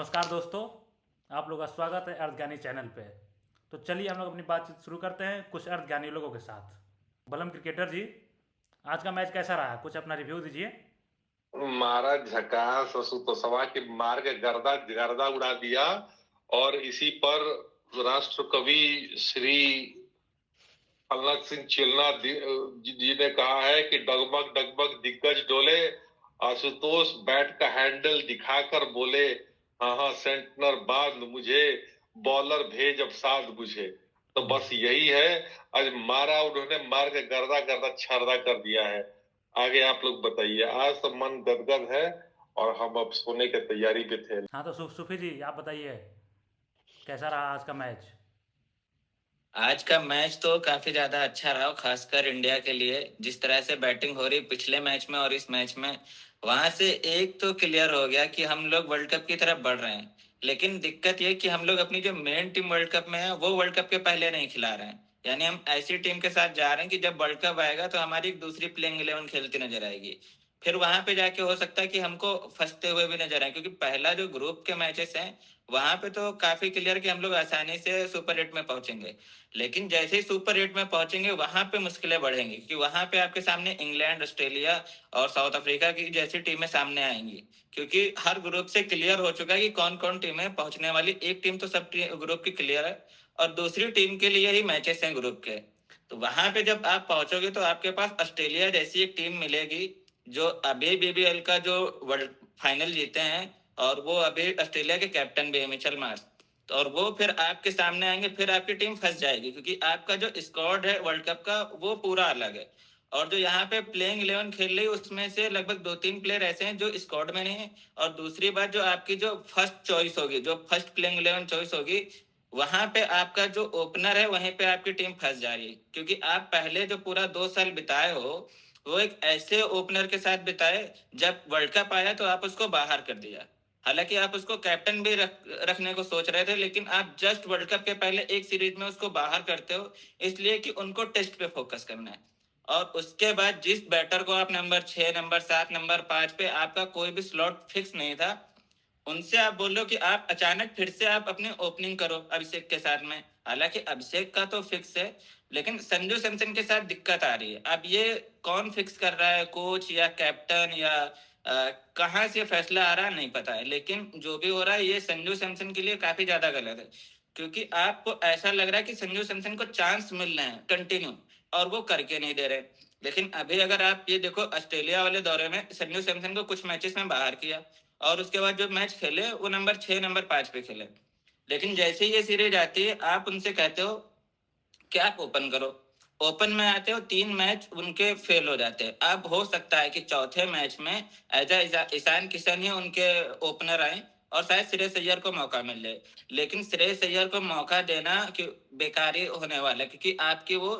नमस्कार दोस्तों, आप लोगों का स्वागत है अर्धज्ञानी चैनल पे। तो चलिए हम लोग अपनी बातचीत शुरू करते हैं कुछ अर्धज्ञानी लोगों के साथ। बलम क्रिकेटर जी, आज का मैच कैसा रहा? कुछ अपना रिव्यू दीजिए। महाराज झकास सुतसवा के मार के गर्दा गर्दा उड़ा दिया। और इसी पर राष्ट्र कवि श्री फलक सिंह चिलना जी ने कहा है कि डगमग डगमग दिग्गज डोले, आशुतोष बैट का हैंडल दिखाकर बोले, हाँ हाँ सेंटनर बांध मुझे, बॉलर भेज अब साध बुझे। तो बस यही है। आज मारा उन्होंने, मार के गर्दा गर्दा छर्रा कर दिया है। आगे आप लोग बताइए। आज तो मन गदगद है और हम अब सोने की तैयारी पे थे। हाँ तो सूफी जी, आप बताइए कैसा रहा आज का मैच? आज का मैच तो काफी ज्यादा अच्छा रहा, खासकर इंडिया के लिए। जिस तरह से बैटिंग हो रही पिछले मैच में और इस मैच में, वहां से एक तो क्लियर हो गया कि हम लोग वर्ल्ड कप की तरफ बढ़ रहे हैं। लेकिन दिक्कत ये कि हम लोग अपनी जो मेन टीम वर्ल्ड कप में है वो वर्ल्ड कप के पहले नहीं खिला रहे हैं। यानी हम ऐसी टीम के साथ जा रहे हैं कि जब वर्ल्ड कप आएगा तो हमारी एक दूसरी प्लेइंग 11 खेलती नजर आएगी। फिर वहां पे जाके हो सकता है कि हमको फंसते हुए भी नजर आए, क्योंकि पहला जो ग्रुप के मैचेस हैं वहां पे तो काफी क्लियर कि हम लोग आसानी से सुपर 8 में पहुंचेंगे। लेकिन जैसे ही सुपर 8 में पहुंचेंगे वहां पे मुश्किलें बढ़ेंगी, क्योंकि वहां पे आपके सामने इंग्लैंड, ऑस्ट्रेलिया और साउथ अफ्रीका की जैसी टीमें सामने आएंगी। क्योंकि हर ग्रुप से क्लियर हो चुका है कि कौन कौन टीमें पहुंचने वाली। एक टीम तो सब ग्रुप की क्लियर है और दूसरी टीम के लिए ही मैचेस हैं ग्रुप के। तो वहां पे जब आप पहुंचोगे तो आपके पास ऑस्ट्रेलिया जैसी एक टीम मिलेगी जो अभी बीबीएल का जो वर्ल्ड फाइनल जीते हैं, और वो अभी ऑस्ट्रेलिया के कैप्टन भी है मिचेल मार्श। और वो फिर आपके सामने आएंगे, फिर आपकी टीम फंस जाएगी, क्योंकि आपका जो स्क्वाड है वर्ल्ड कप का वो पूरा अलग है। और जो यहाँ पे प्लेइंग 11 खेल रही है उसमें से लगभग 2-3 प्लेयर ऐसे हैं जो स्क्वाड में नहीं है। और दूसरी बात, जो आपकी जो फर्स्ट चॉइस होगी, जो फर्स्ट प्लेइंग 11 चॉइस होगी, वहां पे आपका जो ओपनर है वहीं पे आपकी टीम फंस जा रही है। क्योंकि आप पहले जो पूरा 2 साल बिताए हो वो एक ऐसे ओपनर के साथ बिताए, जब वर्ल्ड कप आया तो आप उसको बाहर कर दिया। हालांकि आप उसको कैप्टन भी रखने को सोच रहे थे, लेकिन आप जस्ट वर्ल्ड कप के पहले एक सीरीज में उसको बाहर करते हो, इसलिए कि उनको टेस्ट पे फोकस करना है। और उसके बाद जिस बैटर को आप नंबर 6, नंबर 7, नंबर 5 पे आपका कोई भी स्लॉट फिक्स नहीं था, उनसे आप बोल रहे हो कि आप अचानक फिर से आप अपनी ओपनिंग करो अभिषेक के साथ में। हालांकि अभिषेक का तो फिक्स है, लेकिन संजू सैमसन के साथ दिक्कत आ रही है। अब ये कौन फिक्स कर रहा है, कोच या कैप्टन या कहाँ से फैसला आ रहा है नहीं पता है। लेकिन जो भी हो रहा है ये संजू सैमसन के लिए काफी ज्यादा गलत है, क्योंकि आपको ऐसा लग रहा है कि संजू सैमसन को चांस मिल रहे हैं कंटिन्यू, और वो करके नहीं दे रहे। लेकिन अभी अगर आप ये देखो, ऑस्ट्रेलिया वाले दौरे में संजू सैमसन को कुछ मैचेस में बाहर किया, और उसके बाद जो मैच खेले वो नंबर 6, नंबर 5 पे खेले। लेकिन जैसे ही ये सीरीज आती है आप उनसे कहते हो कि आप ओपन करो। ओपन में आते हो, 3 मैच उनके फेल हो जाते हैं। अब हो सकता है कि चौथे मैच में ईशान किशन ही उनके ओपनर आए और शायद श्रेयस अय्यर को मौका मिल जाए। लेकिन श्रेयस अय्यर को मौका देना कि बेकारी होने वाला है, क्योंकि आपकी वो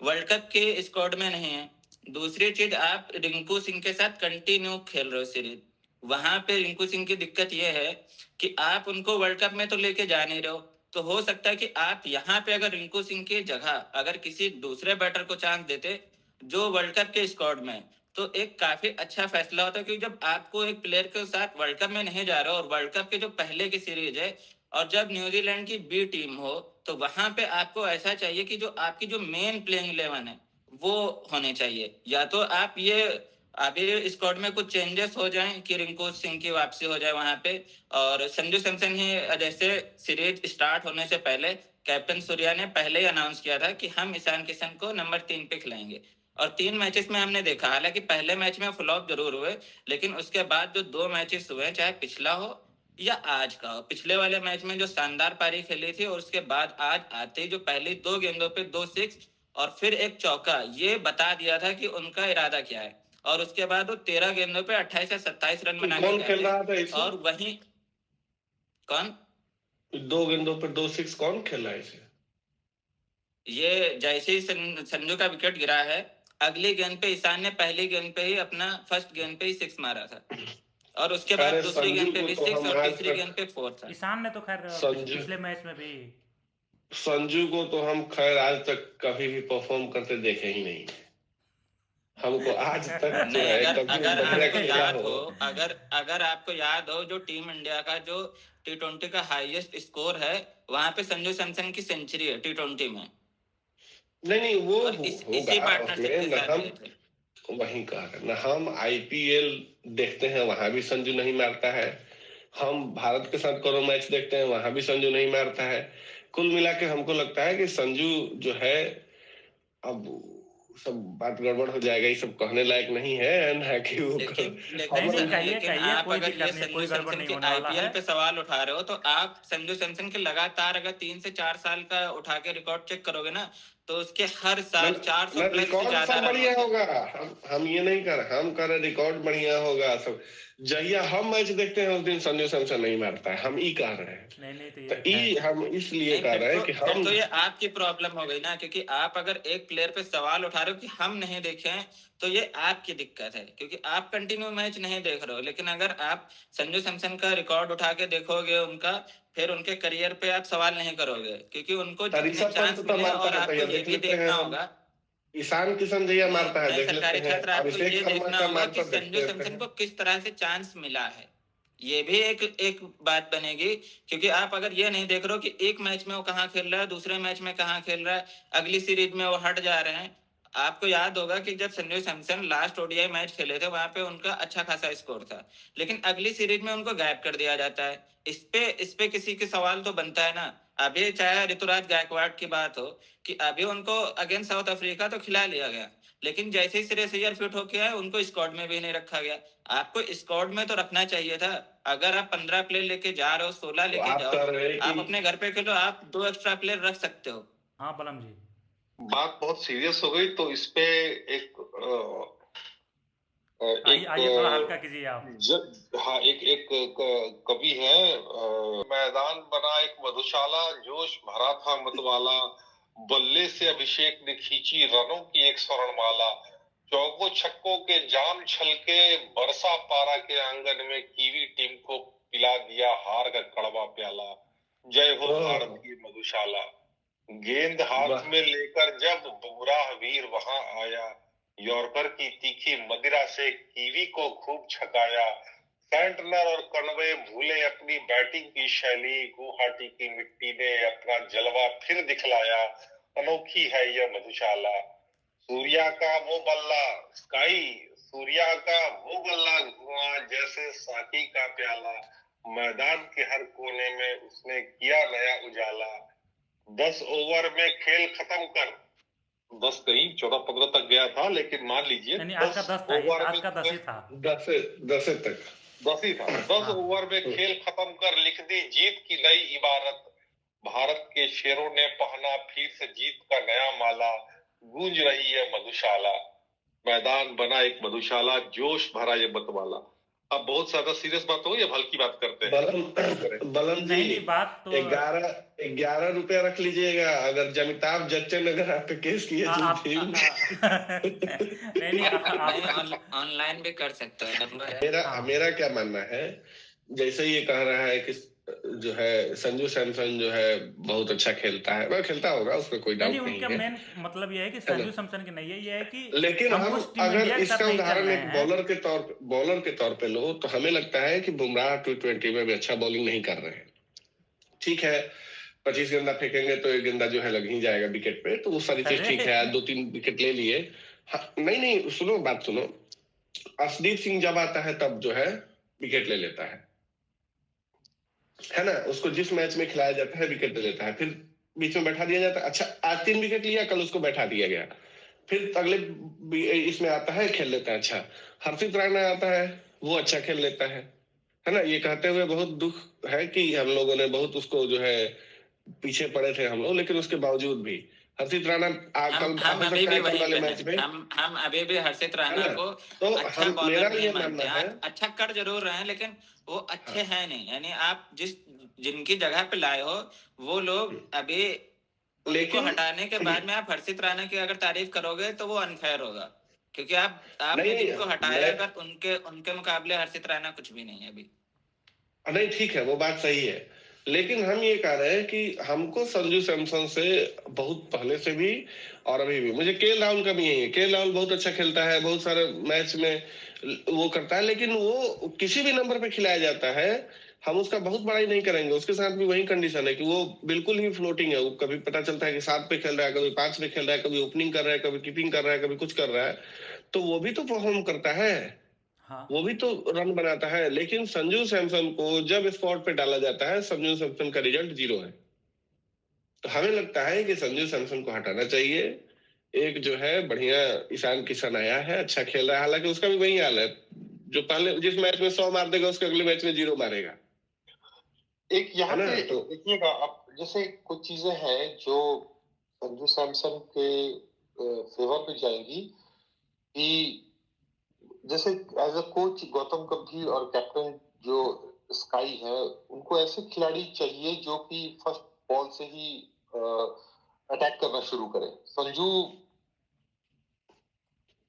वर्ल्ड कप के स्क्वाड में नहीं है। दूसरी चीज, आप रिंकू सिंह के साथ कंटिन्यू खेल रहे हो सीरीज। वहां पे रिंकू सिंह की दिक्कत यह है कि आप उनको वर्ल्ड कप में तो लेके जा नहीं रहे हो। तो हो सकता है कि आप यहाँ पे अगर रिंकू सिंह की जगह अगर किसी दूसरे बैटर को चांस देते जो वर्ल्ड कप के स्क्वाड में, तो एक काफी अच्छा फैसला होता है। क्योंकि जब आपको एक प्लेयर के साथ वर्ल्ड कप में नहीं जा रहा हो और वर्ल्ड कप के जो पहले की सीरीज है, और जब न्यूजीलैंड की बी टीम हो, तो वहां पे आपको ऐसा चाहिए कि जो आपकी जो मेन प्लेइंग 11 है वो होने चाहिए। या तो आप ये अभी स्क्वाड में कुछ चेंजेस हो जाएं कि रिंकू सिंह की वापसी हो जाए वहां पे, और संजू सैमसन ही जैसे सीरीज स्टार्ट होने से पहले कैप्टन सूर्या ने पहले ही अनाउंस किया था कि हम ईशान किशन को नंबर 3 पे खिलाएंगे। और 3 मैचेस में हमने देखा, हालांकि पहले मैच में फ्लॉप जरूर हुए, लेकिन उसके बाद जो 2 मैचेस हुए, चाहे पिछला हो या आज का हो, पिछले वाले मैच में जो शानदार पारी खेली थी और उसके बाद आज आते ही जो पहली 2 गेंदों पे 2 6 और फिर एक चौका, ये बता दिया था कि उनका इरादा क्या है। और उसके बाद वो 13 गेंदों पे 28 या 27 रन बना के कौन गए खेल थे। रहा था इसे? और वहीं कौन? 2 गेंदों पर 2 6 कौन खेल रहा है इसे? ये जैसे ही संजू का विकेट गिरा है, अगली गेंद पे ईशान ने पहली गेंद पे ही अपना फर्स्ट गेंद पे ही 6 मारा था, और उसके बाद अरे दूसरी संजू गेंद पे को भी तो 6 हम और आज तीसरी तक गेंद पे 4 था। ईशान ने तो खैर संजू पिछले मैच में भी। संजू को तो हम खैर आज तक कभी भी परफॉर्म करते देखे ही नहीं। हमको आज तक जो नहीं, है अगर कभी अगर बढ़िया आपको खेला याद हो। हो, अगर आपको याद हो, जो टीम इंडिया का जो T20 का हाईएस्ट स्कोर है, वहां पे संजू सैमसन की सेंचुरी है T20 में, नहीं वो और होगा इसी पार्टनरशिप उसमें के न, साथ गए थे। हम वही कह रहे हैं न, हम आईपीएल देखते हैं वहां भी संजू नहीं मारता है, हम भारत के साथ करो मैच देखते हैं वहां भी संजू नहीं मारता है। कुल मिला के हमको लगता है कि संजू जो है, अब सब बात गड़बड़ हो जाएगा, ये सब कहने लायक नहीं है ना कि वो लेकिन नहीं अमर नहीं, लेकिन कहिए लेकिन कहिए, आप कोई अगर दिक्कत ये नहीं है, संजू कोई गड़बड़ सैमसन नहीं के होने वाला आईपीएल है। पे सवाल उठा रहे हो, तो आप संजू सैमसन के लगातार अगर 3 से 4 साल का उठा के रिकॉर्ड चेक करोगे ना, तो उसके हर न, साल 400 न प्लस से रिकॉर्ड ज्यादा सब रन बढ़िया होते हैं। होगा, हम ये नहीं कर, हम कर रहे रिकॉर्ड बढ़िया होगा सब। जहिया हम मैच देखते हैं उस दिन संजू सैमसन नहीं मारता है, हम ई कह रहे हैं। नहीं नहीं, तो तो ये ई हम इसलिए नहीं, कह रहे हैं कि फिर हम तो ये आपकी प्रॉब्लम हो गई ना, क्योंकि आप अगर एक प्लेयर पे सवाल उठा रहे हो कि हम नहीं देखे हैं, तो ये आपकी दिक्कत है, क्योंकि आप कंटिन्यू मैच नहीं देख रहे हो। लेकिन अगर आप संजू सैमसन का रिकॉर्ड उठा के देखोगे उनका, फिर उनके करियर पे आप सवाल नहीं करोगे, क्योंकि उनको जितने ऋषभ पंत चांस तो मिले, मारता और है, तो आपको ये ये देख भी लेते हैं देखना हम। होगा। ईशान किशन जहिया मारता है नहीं, देख लेते सरकारी हैं, छात्र, आपको अभिषेक ये शर्मा देखना का होगा कि मारता देख संजू लेते सैमसन हैं। को किस तरह से चांस मिला है। ये भी एक बात बनेगी, क्योंकि आप अगर ये नहीं देख रहे हो कि एक मैच में वो कहाँ खेल रहा है, दूसरे मैच में कहाँ खेल रहा है, अगली सीरीज में वो हट जा रहे हैं। आपको याद होगा कि जब Sanju Samson last ODI match खेले थे, वहां पे उनका अच्छा खासा स्कोर था, लेकिन अगली सीरीज में उनको गायब कर दिया जाता है। इस पे किसी के सवाल तो बनता है ना। अभी चाहे ऋतुराज गायकवाड़ की बात हो, कि अभी उनको अगेंस्ट साउथ अफ्रीका तो खिला लिया गया, लेकिन जैसे ही श्रेयस अय्यर फिट होके आए, उनको स्क्वाड में भी नहीं रखा गया। आपको स्क्वाड में तो रखना चाहिए था। अगर आप 15 प्लेयर लेके जा रहे हो, 16 तो लेके आप जाओ, कह रहे हैं आप कि अपने घर पे खेलो, आप 2 एक्स्ट्रा प्लेयर रख सकते हो। हाँ बलम जी, बात बहुत सीरियस हो गई, तो इस पे एक आइए आइए, थोड़ा हल्का कीजिए आप। हाँ, एक कवि है, मैदान बना एक मधुशाला, जोश भरा था मतवाला, बल्ले से अभिषेक ने खींची रनों की एक स्वर्णमाला, चौको छक्कों के जाम छलके, बरसा पारा के आंगन में, कीवी टीम को पिला दिया हार का कड़वा प्याला, जय हो भारतीय मधुशाला। गेंद हाथ में लेकर जब बुमराह वीर वहां आया, यॉर्कर की तीखी मदिरा से कीवी को खूब छकाया, सेंटनर और कनवे भूले अपनी बैटिंग की शैली, गुवाहाटी की मिट्टी ने अपना जलवा फिर दिखलाया, अनोखी है यह मधुशाला। सूर्या का वो बल्ला स्काई, सूर्या का वो बल्ला धुआं जैसे साकी का प्याला, मैदान के हर कोने में उसने किया नया उजाला। 10 ओवर में खेल खत्म कर, 10 कहीं 14-15 तक गया था, लेकिन मान लीजिए नहीं आज का 10 था, ओवर आज का 10 ही था, 10 तक 10 ही था। 10 हाँ। ओवर में खेल खत्म कर लिख दी जीत की नई इबारत, भारत के शेरों ने पहना फिर से जीत का नया माला, गूंज रही है मधुशाला, मैदान बना एक मधुशाला, जोश भरा ये मतवाला। अब बहुत ज्यादा सीरियस बात हो, या हल्की बात करते हैं? बलम जी, नहीं बात तो 11 रुपया रख लीजिएगा, अगर जमिताभ बच्चन अगर आप पे केस किए नहीं आप ऑनलाइन भी कर सकते हो, नंबर है। मेरा क्या मानना है, जैसे ये कह रहा है कि जो है संजू सैमसन जो है बहुत अच्छा खेलता है, वह खेलता होगा, उसमें कोई डाउट नहीं है। मेन मतलब ये है कि संजू सैमसन की नहीं है, ये है कि लेकिन हम अगर इसका उदाहरण एक बॉलर के तौर पे लो, तो हमें लगता है कि बुमराह T20 में भी अच्छा बॉलिंग नहीं कर रहे हैं। ठीक है, 25 गेंदा फेंकेंगे तो एक गेंदा जो है लग ही जाएगा विकेट पे, तो वो सारी चीज ठीक है, 2-3 विकेट ले लिए। नहीं सुनो, बात सुनो, अर्शदीप सिंह जब आता है तब जो है विकेट ले लेता है ना, उसको जिस मैच में खिलाया जाता है विकेट ले लेता है, फिर बीच में बैठा दिया जाता है। अच्छा, आज 3 विकेट लिया, कल उसको बैठा दिया गया, फिर अगले इसमें आता है खेल लेता है। अच्छा, हर्षित राणा आता है, वो अच्छा खेल लेता है ना। ये कहते हुए बहुत दुख है कि हम लोगों ने बहुत उसको जो है पीछे पड़े थे हम लोग, लेकिन उसके बावजूद भी हर्षित राणा हम अभी भी वहीं पे मैच में हम अभी भी हर्षित राणा को तो अच्छा बॉलर नहीं मानते हैं। अच्छा कर जरूर रहे हैं, लेकिन वो अच्छे हैं नहीं। यानी आप जिनकी जगह पे लाए हो, वो लोग अभी उनको हटाने के बाद में आप हर्षित राणा की अगर तारीफ करोगे तो वो अनफेयर होगा, क्योंकि आपने जिनको हटाया, अगर उनके मुकाबले हर्षित राणा कुछ भी नहीं है अभी। नहीं, ठीक है, वो बात सही है, लेकिन हम ये कह रहे हैं कि हमको संजू सैमसन से बहुत पहले से भी और अभी भी, मुझे केएल राहुल का भी यही है। केएल राहुल बहुत अच्छा खेलता है, बहुत सारे मैच में वो करता है, लेकिन वो किसी भी नंबर पे खिलाया जाता है, हम उसका बहुत बड़ाई नहीं करेंगे। उसके साथ भी वही कंडीशन है कि वो बिल्कुल ही फ्लोटिंग है। वो कभी पता चलता है कि 7 पे खेल रहा है, कभी 5 पे खेल रहा है, कभी ओपनिंग कर रहा है, कभी कीपिंग कर रहा है, कभी कुछ कर रहा है, तो वो भी तो परफॉर्म करता है, हाँ वो भी तो रन बनाता है। लेकिन संजू सैमसन को जब स्पॉट पे डाला जाता है, संजू सैमसन का रिजल्ट 0 है। तो हमें लगता है कि संजू सैमसन को हटाना चाहिए। एक जो है बढ़िया ईशान किशन आया है, अच्छा खेल रहा है, हालांकि उसका भी वही हाल है, जो पहले जिस मैच में 100 मार देगा उसके अगले मैच में 0 मारेगा। एक यहाँ है ना? पे तो देखिएगा, अब जैसे कुछ चीजें हैं जो संजू सैमसन के फेवर में जाएंगी, कि जैसे एज अ कोच गौतम गंभीर और कैप्टन जो स्काई है, उनको ऐसे खिलाड़ी चाहिए जो कि फर्स्ट बॉल से ही अटैक करना शुरू करे। संजू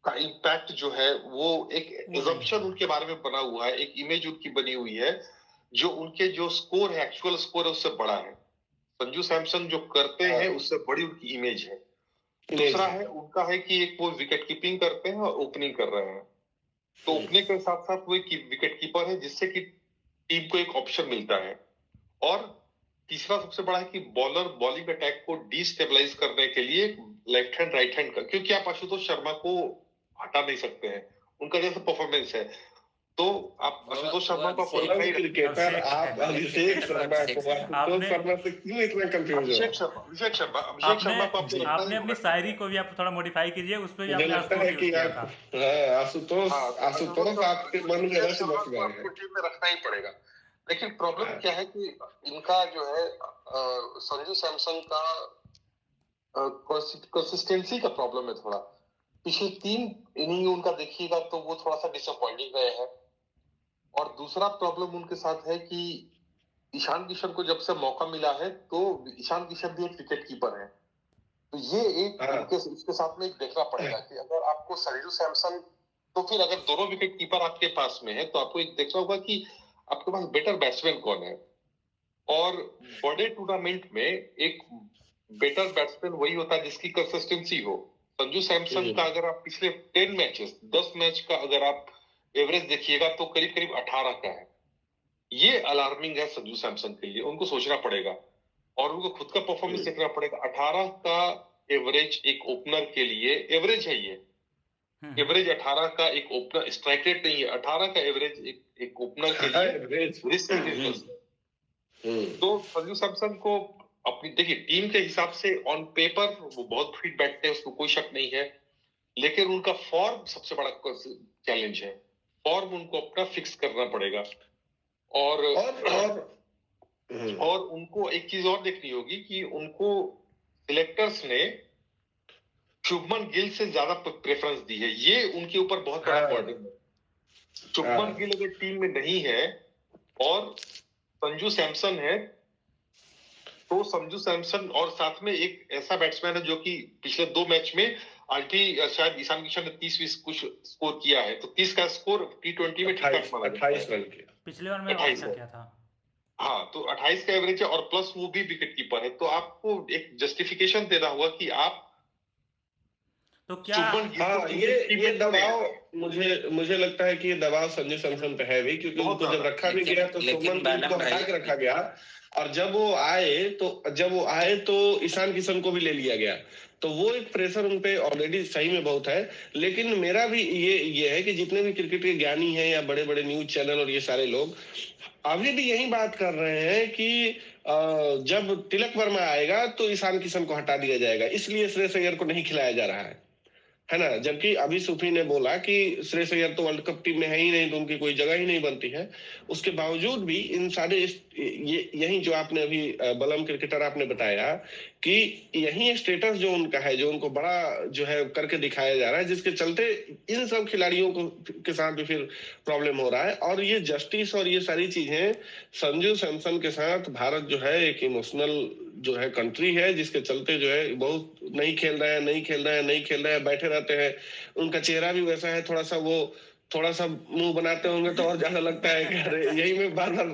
का इम्पैक्ट जो है वो एक एजम्पशन उनके बारे में बना हुआ है, एक इमेज उनकी बनी हुई है, जो उनके जो स्कोर है, एक्चुअल स्कोर है, उससे बड़ा है। संजू सैमसन जो करते हैं उससे बड़ी उनकी इमेज है। दूसरा है उनका है कि एक वो विकेट कीपिंग करते हैं और ओपनिंग कर रहे हैं, तो ओपनिंग के साथ साथ वो एक विकेट कीपर है, जिससे कि टीम को एक ऑप्शन मिलता है। और तीसरा सबसे बड़ा है कि बॉलर बॉलिंग अटैक को डिस्टेबलाइज करने के लिए लेफ्ट हैंड राइट हैंड का, क्योंकि आप आशुतोष शर्मा को हटा नहीं सकते हैं, उनका जैसा परफॉर्मेंस है, तो आप आशुतोष शर्मा का क्रिकेटर आप अभिषेक शर्मा को आशुतोष शर्मा से क्यों इतना कंफ्यूज हो? अभिषेक शर्मा को आपने अपनी शायरी को भी आप थोड़ा मॉडिफाई कीजिए, उस पे भी मुझे आपने लगता है कि आशुतोष आपके मन में रस बस गए हैं। टीम में रखना ही पड़ेगा। लेकिन प्रॉब्लम क्या है कि इनका जो है संजू सैमसन का कंसिस्टेंसी का प्रॉब्लम है थोड़ा। पिछले 3 इनिंग उनका देखिएगा तो वो थोड़ा सा डिसअपॉइंटिंग रहे हैं। और दूसरा प्रॉब्लम उनके साथ है कि ईशान किशन को जब से मौका मिला है, तो ईशान किशन भी एक विकेट कीपर है, तो ये एक इसके साथ में एक देखना पड़ेगा कि अगर आपको संजू सैमसन, तो फिर अगर दोनों विकेट कीपर आपके पास में है, तो आपको एक देखना होगा कि आपके पास बेटर बैट्समैन कौन है। और बड़े टूर्नामेंट में एक बेटर बैट्समैन वही होता है जिसकी कंसिस्टेंसी हो। संजू सैमसन का अगर आप पिछले 10 मैचेस 10 मैच का अगर आप एवरेज देखिएगा तो करीब करीब 18 का है। ये अलार्मिंग है संजू सैमसन के लिए, उनको सोचना पड़ेगा और उनको खुद का परफॉर्मेंस देखना पड़ेगा। 18 का एवरेज एक ओपनर के लिए एवरेज है, ये एवरेज 18 का एक ओपनर, स्ट्राइक रेट नहीं है, 18 का एवरेज एक ओपनर के लिए रिस्क। तो संजू सैमसन को अपनी देखिए टीम के हिसाब से ऑन पेपर वो बहुत फिट बैठते हैं, उसको कोई शक नहीं है, लेकिन उनका फॉर्म सबसे बड़ा चैलेंज है। फॉर्म उनको अपना फिक्स करना पड़ेगा। और उनको एक चीज और देखनी होगी कि उनको सिलेक्टर्स ने शुभमन गिल से ज्यादा प्रेफरेंस दी है, ये उनके ऊपर बहुत बड़ा बर्डन है। शुभमन गिल अगर टीम में नहीं है और संजू सैमसन है, तो संजू सैमसन और साथ में एक ऐसा बैट्समैन है जो कि पिछले 2 मैच में शायद ईशान किशन ने 30-20 कुछ स्कोर किया है, तो 30 का स्कोर T20 में 28 रन किया पिछले बार में 28 किया था। हाँ, तो 28 का एवरेज है और प्लस वो भी विकेट कीपर है, तो आपको एक जस्टिफिकेशन देना होगा कि आप तो क्या ये दबाव मुझे लगता है कि ये दबाव संजू सैमसन पे है भी, क्योंकि उनको जब रखा भी गया तो शुभमन गिल को हटा के रखा गया, और जब वो आए तो ईशान किशन को भी ले लिया गया, तो वो एक प्रेशर उन पे ऑलरेडी सही में बहुत है। लेकिन मेरा भी ये है कि जितने भी क्रिकेट के ज्ञानी हैं या बड़े बड़े न्यूज चैनल और ये सारे लोग अभी भी यही बात कर रहे हैं कि जब तिलक वर्मा आएगा तो ईशान किशन को हटा दिया जाएगा, इसलिए श्रेयस अय्यर को नहीं खिलाया जा रहा है ना। जबकि अभी सूफी ने बोला कि श्रेयस अय्यर तो वर्ल्ड कप टीम में है ही नहीं, तो उनकी कोई जगह ही नहीं बनती है। उसके बावजूद भी इन सारे यही जो आपने अभी बलम क्रिकेटर आपने बताया कि यही स्टेटस जो उनका है, जो उनको बड़ा जो है करके दिखाया जा रहा है, जिसके चलते इन सब खिलाड़ियों को के साथ भी फिर प्रॉब्लम हो रहा है। और ये जस्टिस और ये सारी चीजें संजू सैमसन के साथ भारत जो है एक इमोशनल जो है कंट्री है, जिसके चलते जो है बहुत नहीं खेल रहे हैं, बैठे रहते हैं। उनका चेहरा भी वैसा है, थोड़ा सा मुंह बनाते होंगे तो और ज्यादा लगता है कि अरे यही मैं बार बार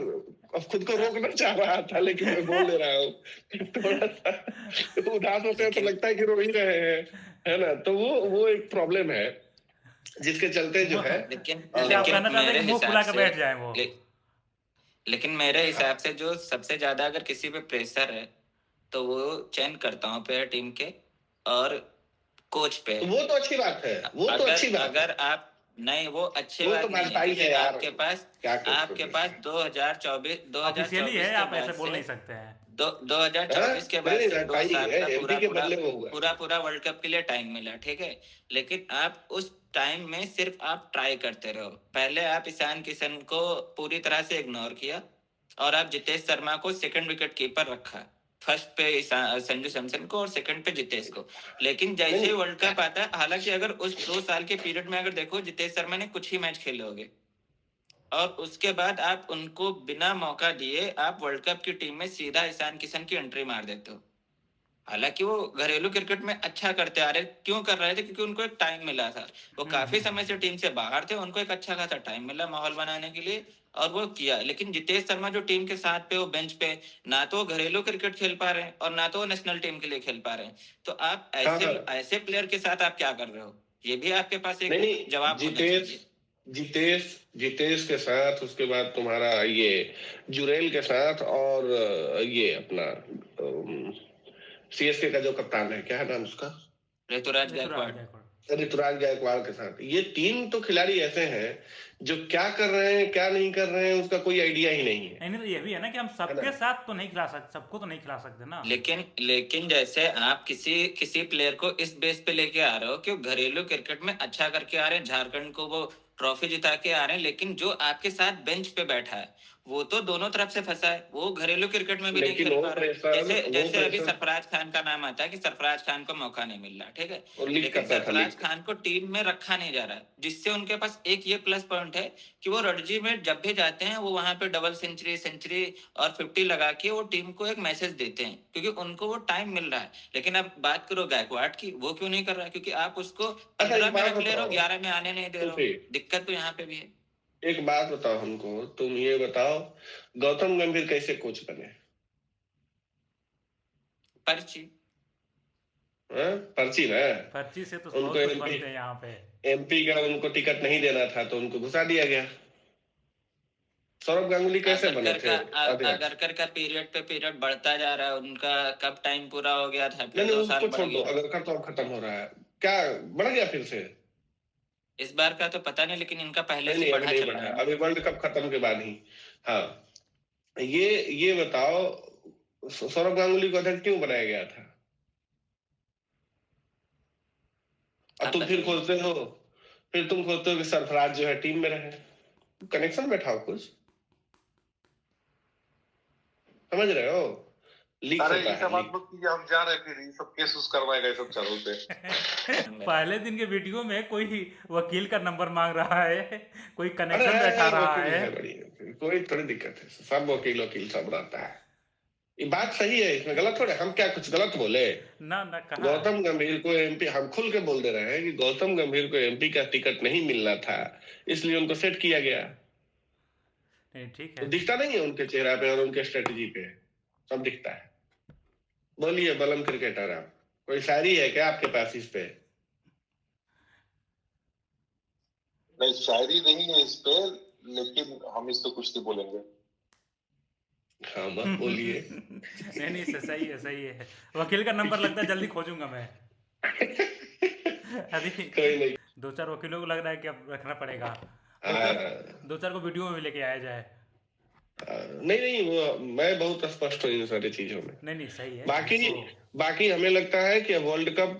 अब खुद को रोकना चाह रहा था, लेकिन मैं बोल दे रहा हूँ। थोड़ा सा उदास होते हैं तो लगता है कि रो ही रहे हैं, है ना। तो वो एक प्रॉब्लम है जिसके चलते जो है लेकिन जैसे आप कहना चाहते हैं मेरे कि मुंह फुला हिसाब के से बैठ जाए वो। लेकिन मेरे हिसाब से जो सबसे ज्यादा अगर किसी पे प्रेशर है तो वो चयन करता हूँ प्लेयर टीम के और कोच पे। वो तो अच्छी बात है, वो तो अच्छी बात है। अगर आप नहीं, वो अच्छी वो बात तो नहीं है बात ही क्योंकि है यार, आपके पास क्या कर आपके पास 2024 है, के आप बाद ऐसे बोल से नहीं सकते हैं। 2024 के बाद नहीं से 2 भाई, साल का एमपी के बदले वो हुआ। पूरा वर्ल्ड कप के लिए टाइम मिला, ठीक है। लेकिन आप उस टाइम में सिर्फ आप ट्राई करते रहो। पहले आप ईशान किशन को पूरी तरह से इग्नोर किया और आप जितेश शर्मा को सेकंड विकेट कीपर रखा, फर्स्ट पे संजू सैमसन को और सेकंड पे जितेश को। लेकिन जैसे ही वर्ल्ड कप आता है, हालांकि अगर उस 2 साल के पीरियड में अगर देखो, जितेश शर्मा ने कुछ ही मैच खेले होंगे और उसके बाद आप उनको बिना मौका दिए आप वर्ल्ड कप की टीम में सीधा ईशान किशन की एंट्री मार देते हो। हालांकि वो घरेलू क्रिकेट में अच्छा करते आ रहे, क्यों कर रहे थे? क्योंकि उनको एक टाइम मिला था। वो काफी समय से टीम से बाहर थे, उनको एक अच्छा खासा टाइम मिला माहौल बनाने के लिए और वो किया। लेकिन जितेश शर्मा जो टीम के साथ पे, वो बेंच पे, ना तो घरेलू क्रिकेट खेल पा रहे हैं और ना तो वो नेशनल टीम के लिए खेल पा रहे हैं। तो आप ऐसे प्लेयर के साथ आप क्या कर रहे हो? ये भी आपके पास एक जवाब होना चाहिए। जितेश के साथ, उसके बाद तुम्हारा ये जुरेल के साथ, और ये अपना सीएसके का जो कप्तान है, क्या है नाम उसका, ऋतुराज गायकवाड़ के साथ, ये 3 तो खिलाड़ी ऐसे हैं जो क्या कर रहे हैं क्या नहीं कर रहे हैं उसका कोई आइडिया ही नहीं है। नहीं तो ये भी है ना कि हम सबके साथ तो नहीं खिला सकते, सबको तो नहीं खिला सकते ना। लेकिन जैसे आप किसी प्लेयर को इस बेस पे लेके आ रहे हो कि घरेलू क्रिकेट में अच्छा करके आ रहे हैं, झारखंड को वो ट्रॉफी जिता के आ रहे हैं, लेकिन जो आपके साथ बेंच पे बैठा है वो तो दोनों तरफ से फंसा है, वो घरेलू क्रिकेट में भी नहीं खेल पा रहा है। जैसे अभी सरफराज खान का नाम आता है कि सरफराज खान को मौका नहीं मिल रहा, ठीक है, लेकिन सरफराज खान को टीम में रखा नहीं जा रहा है, जिससे उनके पास एक ये प्लस पॉइंट है कि वो रणजी में जब भी जाते हैं वो वहां पे डबल सेंचुरी और 50 लगा के वो टीम को एक मैसेज देते हैं, क्योंकि उनको वो टाइम मिल रहा है। लेकिन अब बात करो गायकवाड़ की, वो क्यों नहीं कर रहा है? क्योंकि आप उसको 15 में रख ले रहे हो, 11 में आने नहीं दे रहे हो। दिक्कत तो यहाँ पे भी है। एक बात बताओ हमको, तुम ये बताओ, गौतम गंभीर कैसे कोच बने? पर्ची ना, पर्ची से तो बहुत कुछ बनते हैं यहाँ पे। एमपी का उनको टिकट नहीं देना था तो उनको घुसा दिया गया। सौरभ गांगुली कैसे बने थे? अगरकर का पीरियड पे पीरियड बढ़ता जा रहा है, उनका कब टाइम पूरा हो गया था, फिर 2 साल बढ़ गया। अगरकर तो अब खत्म हो रहा है, क्या बढ़ गया फिर से? इस बार का तो पता नहीं, लेकिन इनका पहले से बढ़ा चल रहा है। अभी वर्ल्ड कप खत्म के बाद ही। हाँ, ये बताओ, सौरभ गांगुली को अध्यक्ष क्यों बनाया गया था? अब तुम फिर खोजते हो कि सरफराज जो है टीम में रहे। कनेक्शन बैठाओ कुछ, समझ रहे हो? अरे ये सब हम जा रहे, फिर ये सब केस करवाएगा, ये सब चलते। पहले दिन के वीडियो में कोई वकील का नंबर मांग रहा है, कोई कनेक्शन बैठा रहा है। कोई थोड़ी दिक्कत है, सब वकील सब रहता है। ये बात सही है, इसमें गलत थोड़ा, हम क्या कुछ गलत बोले? ना कहा। गौतम गंभीर को एमपी, हम खुल के बोल दे रहे हैं कि गौतम गंभीर को एमपी का टिकट नहीं मिलना था, इसलिए उनको सेट किया गया। नहीं ठीक है, तो दिखता नहीं है उनके चेहरा पे और उनके स्ट्रेटेजी पे, सब दिखता है। बोलिए बलम क्रिकेटर, आप कोई शायरी है क्या आपके पास इस पे? नहीं, शायरी नहीं है इस पे, लेकिन हम इस पे कुछ नहीं बोलेंगे। हाँ मत बोलिए। नहीं सही है। वकील का नंबर लगता है जल्दी खोजूंगा मैं। अभी कोई नहीं, 2-4 वकीलों को लग रहा है कि अब रखना पड़ेगा, 2-4 को वीडियो में भी लेके आया जाए। नहीं, वो मैं बहुत स्पष्ट हूँ इन सारी चीजों में। नहीं सही है। बाकी हमें लगता है कि वर्ल्ड कप,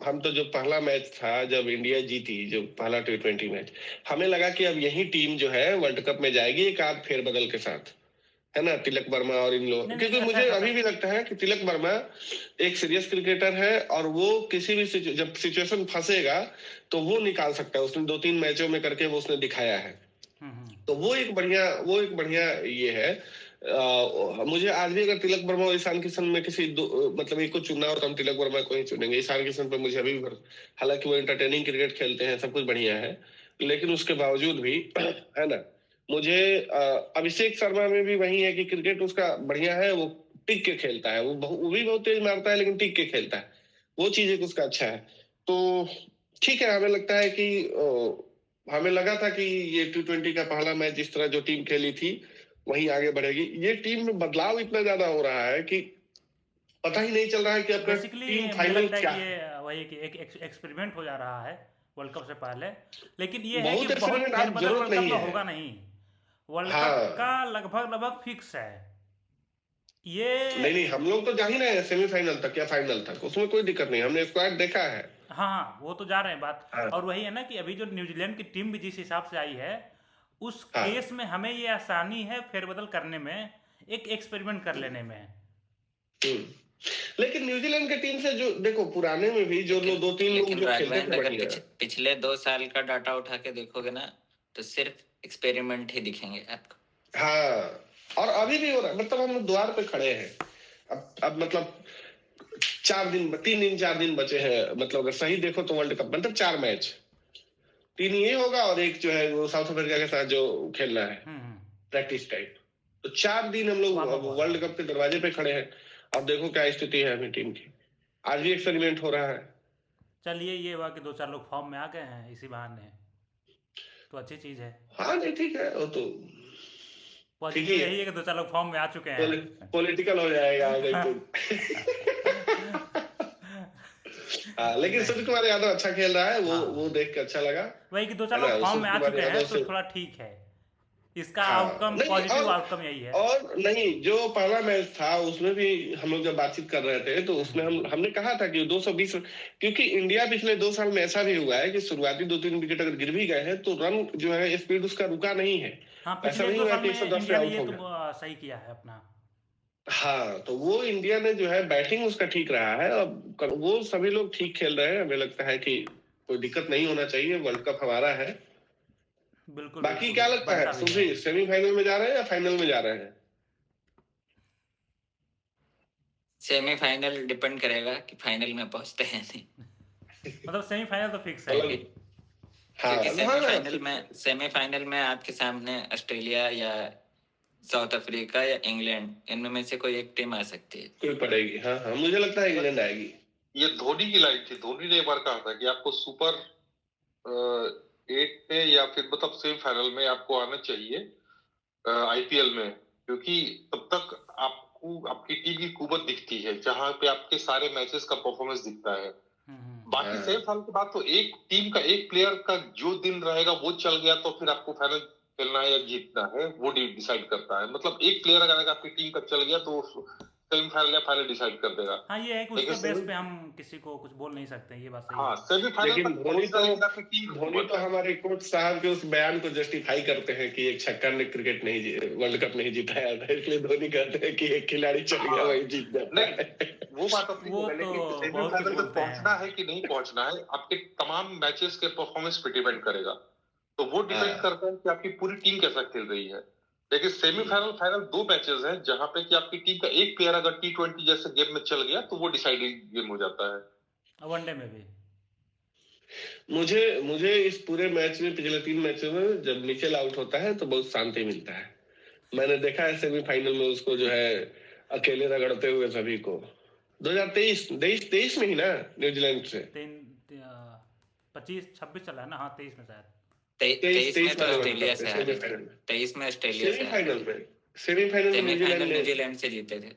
हम तो जो पहला मैच था जब इंडिया जीती, जो पहला T20 मैच, हमें लगा कि अब यही टीम जो है वर्ल्ड कप में जाएगी एक आध फेरबदल के साथ, है ना, तिलक वर्मा और इन लोग। क्योंकि मुझे अभी भी लगता है कि तिलक वर्मा एक सीरियस क्रिकेटर है और वो किसी भी जब सिचुएशन फंसेगा तो वो निकाल सकता है। उसने 2-3 मैचों में करके वो उसने दिखाया है। तो वो एक बढ़िया ये है। मुझे आज भी अगर तिलक वर्मा और ईशान किशन में किसी मतलब एक को चुनना हो तो हम तिलक वर्मा को ही चुनेंगे। ईशान किशन पे मुझे अभी भी, हालांकि वो एंटरटेनिंग क्रिकेट खेलते हैं, सब कुछ बढ़िया है, लेकिन उसके बावजूद भी है ना, मुझे अभिषेक शर्मा में भी वही है कि क्रिकेट उसका बढ़िया है, वो टिक के खेलता है, वो भी बहुत तेज मारता है लेकिन टिक के खेलता है, वो चीज एक उसका अच्छा है। तो ठीक है, हमें लगता है कि हमें लगा था कि ये T20 का पहला मैच जिस तरह जो टीम खेली थी वही आगे बढ़ेगी। ये टीम में बदलाव इतना ज्यादा हो रहा है कि पता ही नहीं चल रहा है कि अपना बेसिकली टीम मुझे फाइनल लगता है क्या कि है। ये वही कि एक एक्सपेरिमेंट हो जा रहा है वर्ल्ड कप से पहले, लेकिन ये है कि बहुत बहुत एक्सपेरिमेंट आज फेरबदल जरूरत वर्ल्ड कप नहीं में है। होगा नहीं। वर्ल्ड कप का हाँ, लगभग फिक्स है ये। नहीं हम लोग तो जा ही रहे हैं सेमीफाइनल तक या फाइनल तक, उसमें कोई दिक्कत नहीं, हमने स्क्वाड देखा है। हाँ हाँ, वो तो जा रहे हैं बात। हाँ और वही है ना कि अभी जो न्यूजीलैंड की टीम भी जिस हिसाब से आई है, उस हाँ। केस में हमें ये आसानी है फेरबदल करने में, एक एक्सपेरिमेंट कर लेने में। लेकिन न्यूजीलैंड की टीम से जो देखो पुराने में भी जो लेकिन दो तीन लोग लेकिन जो खेलते राघवेंद्र थे अगर बढ़िया। पिछले 2 साल का डाटा उठा के देखोगे ना, तो सिर्फ एक्सपेरिमेंट ही दिखेंगे आपको। हाँ, और अभी भी हो रहा है, मतलब हम लोग द्वार पे खड़े हैं। अब मतलब 3 दिन 4 दिन बचे हैं, मतलब अगर सही देखो तो वर्ल्ड कप मतलब 4 मैच, 3 ये होगा और एक जो है वो साउथ अफ्रीका के साथ जो खेलना है हम्म। Practice type. तो 4 दिन हम लोग वाह वाह वाह। वर्ल्ड कप के दरवाजे पे खड़े हैं। अब देखो क्या स्थिति है अपनी टीम की। आज भी एक्सपेरिमेंट हो रहा है। चलिए, ये हुआ कि 2-4 लोग फॉर्म में आ गए हैं इसी बहाने, तो अच्छी चीज़ है। हाँ नहीं ठीक है, वो तो ठीक पॉजिटिव ही है। यही है कि 2-4 लोग फॉर्म में आ चुके हैं। पॉलिटिकल हो जाएगा नहीं तो। हाँ, लेकिन सूर्य कुमार यादव अच्छा खेल रहा है, वो हाँ, देख के अच्छा लगा, वही कि 2-4 है लोग ना। फॉर्म में सूर्य आ कुमार चुके हैं यादव तो से थोड़ा ठीक है, इसका हाँ आउटकम नहीं, पॉजिटिव आउटकम यही है। और नहीं, जो पहला मैच था उसमें भी हम लोग जब बातचीत कर रहे थे तो उसमें हमने कहा था कि 220, क्योंकि इंडिया पिछले 2 साल में ऐसा भी हुआ है कि शुरुआती 2-3 विकेट अगर गिर भी गए हैं तो रन जो है स्पीड उसका रुका नहीं है। हाँ, ऐसा पिछले नहीं 2 हुआ साल कि में 110 पे इंडिया ने आउट ये हो तो गया। सही किया है अपना। हाँ, तो वो इंडिया ने जो है बैटिंग उसका ठीक रहा है। अब वो सभी लोग ठीक खेल रहे हैं, हमें लगता है कि कोई दिक्कत नहीं होना चाहिए, वर्ल्ड कप हमारा है। बिल्कुल बाकी बिल्कुल, क्या लगता है बनता भी है। सुधीर, सेमीफाइनल में जा रहे हैं या फाइनल में जा रहे हैं? सेमीफाइनल डिपेंड करेगा कि फाइनल में पहुंचते हैं नहीं। मतलब सेमीफाइनल तो फिक्स है। मतलब हाँ क्योंकि हाँ सेमीफाइनल में आपके सामने ऑस्ट्रेलिया या साउथ अफ्रीका या इंग्लैंड, इनमें में से कोई एक टीम आ सकती है। कोई पड़ेगी। हाँ हाँ, मुझे लगता है इंग्लैंड आएगी। ये धोनी की लाइन थी। धोनी ने एक बार कहा था कि आपको सुपर 8 में या फिर मतलब सेमीफाइनल में आपको आना चाहिए आईपीएल में, क्योंकि तब तक आपको आपकी टीम की कुवत दिखती है, जहां पे आपके सारे मैचेस का परफॉर्मेंस दिखता है। बाकी हाँ। सेमीफाइनल के बाद तो एक टीम का एक प्लेयर का जो दिन रहेगा वो चल गया, तो फिर आपको फाइनल खेलना है या जीतना है वो डिसाइड करता है। मतलब एक प्लेयर अगर आपकी टीम का चल गया तो सेमीफाइनल या फाइनल डिसाइड कर देगा। हाँ, ये है कि उसके लेकिन बेस पे हम किसी को कुछ बोल नहीं सकते, ये बात सही हाँ, है। सेमीफाइनल लेकिन तक पहुंचना, लेकिन आपकी टीम की धोनी कुवत तो है। हमारे कोच साहब के उस बयान को जस्टिफाई करते हैं कि एक छक्का ने क्रिकेट नहीं वर्ल्ड कप नहीं जिताया था, इसलिए धोनी कहते हैं कि एक खिलाड़ी चल गया हाँ, वही जीत जाता नहीं है। वो बात अपनी वो है, तो लेकिन बहुत कुछ सेमीफाइनल तक बोलते पहुंचना हैं। है कि नहीं पहुंचना है आपके तमाम मैचेस के परफॉर्मेंस पे डिपेंड करेगा। तो वो डिपेंड हाँ करता है कि आपकी पूरी टीम कैसा खेल रही है। लेकिन सेमीफाइनल फाइनल 2 मैचेस हैं जहां पे कि आपकी टीम का एक प्लेयर अगर T20 जैसे गेम में चल गया तो वो डिसाइडिंग गेम हो जाता है। वनडे में भी मुझे मुझे इस पूरे मैच में पिछले 3 मैचों में जब मिचेल आउट होता है तो बहुत शांति मिलता है। मैंने देखा है सेमीफाइनल में उसको जो है अकेले रगड़ते हुए सभी को। 2023 में ही ना न्यूजीलैंड से 25-26 चला है ना। हाँ, 23 में शायद। 23 में तो वाले वर्ल्ड ऑस्ट्रेलिया कप से में हारे थे। सेमीफाइनल में 23 में ऑस्ट्रेलिया से हारे सेमीफाइनल थे। में सेमीफाइनल में न्यूजीलैंड ने, न्यूजीलैंड से जीते थे।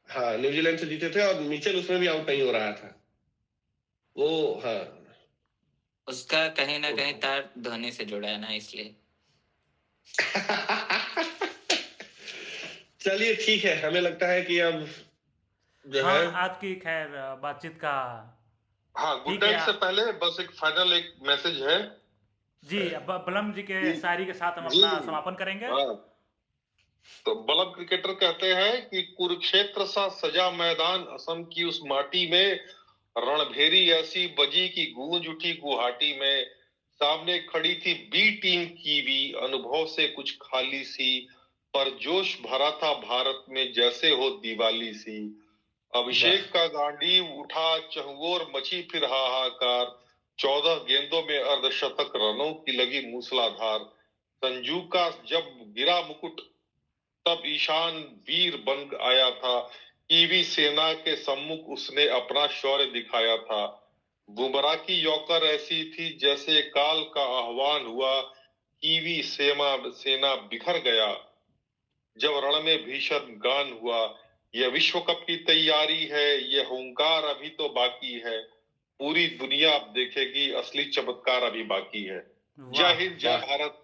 हाँ न्यूजीलैंड से जीते थे और मिचेल उसमें भी आउट नहीं हो रहा था वो। हाँ उसका कहीं ना कहीं तार धोनी से जुड़ा है ना, इसलिए। चलिए ठीक है, हमें लगता है कि अब जो हाँ, है आज की खैर बातचीत का हाँ, गुड ठीक है। नाइट से पहले बस एक फाइनल एक मैसेज है जी, अब बलम जी के शायरी के साथ हम जी। अपना समापन करेंगे। हाँ, तो बल्लभ क्रिकेटर कहते हैं कि कुरुक्षेत्र सा सजा मैदान असम की उस माटी में, रणभेरी ऐसी बजी की गूंज उठी गुवाहाटी में, सामने खड़ी थी बी टीम की भी अनुभव से कुछ खाली सी, पर जोश भरा था भारत में जैसे हो दिवाली सी। अभिषेक का गांडी उठा चहुओर मची फिर हाहाकार, 14 गेंदों में अर्धशतक रनों की लगी मूसलाधार, संजू का जब गिरा मुकुट तब ईशान वीर बन आया था। कीवी सेना के सम्मुख उसने अपना शौर्य दिखाया था। बुमराह की यौकर ऐसी थी जैसे काल का आह्वान हुआ। कीवी सेना बिखर गया जब रण में भीषण गान हुआ। यह विश्व कप की तैयारी है, यह हुंकार अभी तो बाकी है। पूरी दुनिया अब देखेगी, असली चमत्कार अभी बाकी है। जय वाह, हिंद, जय भारत।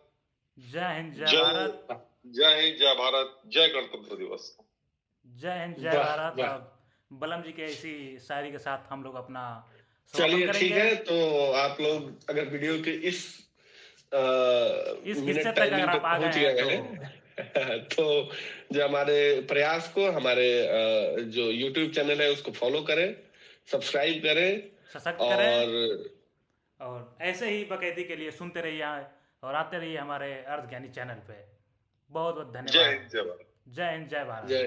जय हिंद, जय जय भारत। जय हिंद, जय भारत, जय गणतंत्र दिवस। जय हिंद, जय वाह भारत। वाह। अब बलम जी के इसी शायरी के साथ हम लोग अपना समापन चलिए ठीक करेंगे। है, तो आप लोग अगर वीडियो के इस इस हिस्से मिनट तक टाइमिंग अगर आप तक आ पहुंच गए हैं गए हैं तो जो हमारे प्रयास को, हमारे जो YouTube चैनल है उसको फॉलो करें, सब्सक्राइब करें सशक्त करें, और और ऐसे ही बकैती के लिए सुनते रहिए और आते रहिए हमारे अर्थ ज्ञानी चैनल पे। बहुत बहुत जय धन्यवाद। हिंद, जय भारत। जय हिंद, जय भारत। जय